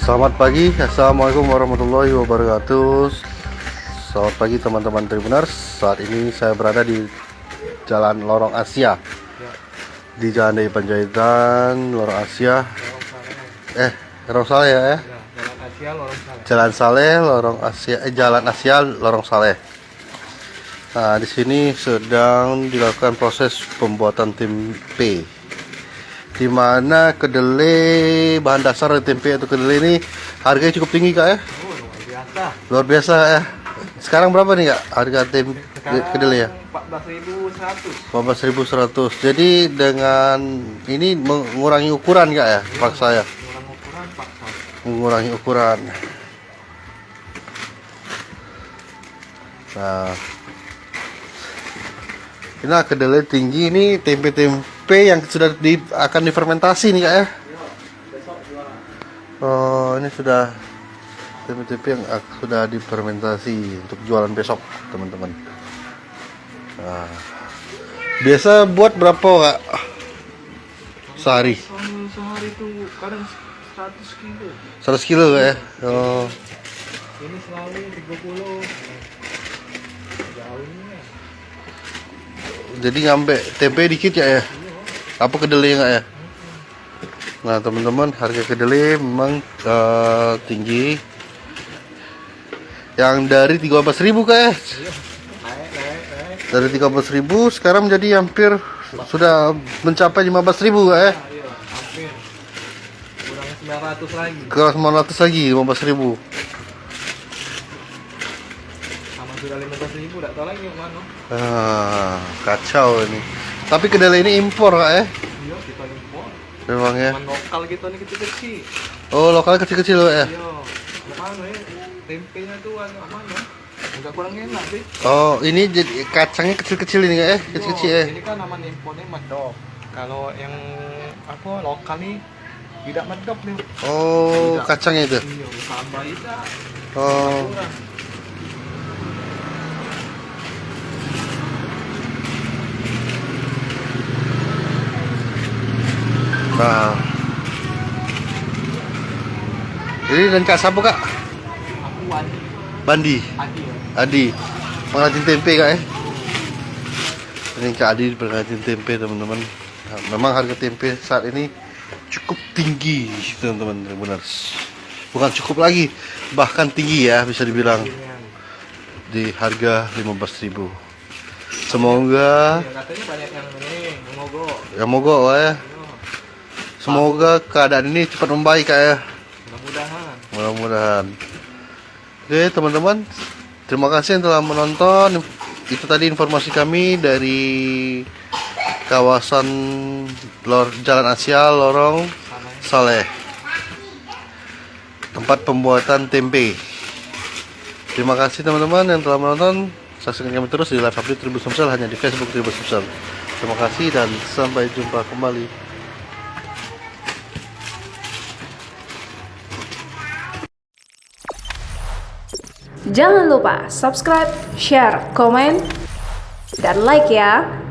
Selamat pagi, assalamualaikum warahmatullahi wabarakatuh. Selamat pagi teman-teman Tribuners. Saat ini saya berada di Jalan Lorong Asia, di Jalan Daya Panjaitan, Lorong Asia. Lorong Saleh ya? Jalan Asia, Lorong Saleh. Jalan Saleh, Lorong Asia, Jalan Asia, Lorong Saleh. Nah, di sini sedang dilakukan proses pembuatan tempe, di mana kedelai bahan dasar dari tempe atau kedelai ini harganya cukup tinggi kak ya? Oh, luar biasa. Luar biasa ya. Sekarang berapa nih kak harga tempe kedelai ya? 14.100. 14.100. Jadi dengan ini mengurangi ukuran kak ya? Paksa ya? Kurang ukuran paksa. Mengurangi ukuran. Nah, ini kedelai tinggi, ini tempe-tempe yang sudah akan difermentasi nih kak ya? Besok jualan. Oh, ini sudah tempe-tempe yang sudah difermentasi untuk jualan besok teman-teman. Nah, biasa buat berapa kak sehari? Sehari itu kadang 100 kilo. 100 kilo kak ya? Oh, Ini selalu 30. Jauh ini ya. jadi ngambil tempe dikit ya? Apa kedelai nggak ya? Nah teman-teman, harga kedelai memang tinggi. Yang dari 13.000 kak ya? Iya. Naik. Dari 13.000 sekarang menjadi hampir sudah mencapai 15.000 kak ya? Iya, hampir. Kurang 900 lagi. Ke 900 lagi, 15.000. Sama sudah 15.000, enggak tahu lagi yang mana. Kacau ini. Tapi kedelai ini impor kak ya? Iya, kita impor. Memang ya? Cuman lokal kita nih kecil-kecil. Oh, lokalnya kecil-kecil kak ya? Iya. Mana ya? Tempenya tuh agak mana? Enggak kurang enak sih. Oh, ini jadi kacangnya kecil-kecil ini kak ya? Kecil-kecil ya? Ini kan nama impornya medok. Kalau yang apa lokal nih tidak medok nih. Oh, kacangnya itu? Iya, tambah itu. Oh, nah. Ini dan kak siapa kak? Aku Adi. Bandi? Adi ya. Adi, pengrajin tempe kak ya? Ini Kak Adi pengrajin tempe teman-teman. Nah, memang harga tempe saat ini cukup tinggi teman-teman, benar. Bukan cukup lagi, bahkan tinggi ya bisa dibilang, di harga 15.000. Semoga Iya, katanya banyak yang ini mogok. yang mogok ya. Semoga keadaan ini cepat membaik kak ya. Mudah-mudahan. Mudah-mudahan. Oke teman-teman, terima kasih yang telah menonton. Itu tadi informasi kami dari kawasan Jalan Asia, Lorong Saleh, tempat pembuatan tempe. Terima kasih teman-teman yang telah menonton. Saksikan kami terus di live update Tribun Sumsel hanya di Facebook Tribun Sumsel. Terima kasih dan sampai jumpa kembali. Jangan lupa subscribe, share, komen, dan like ya.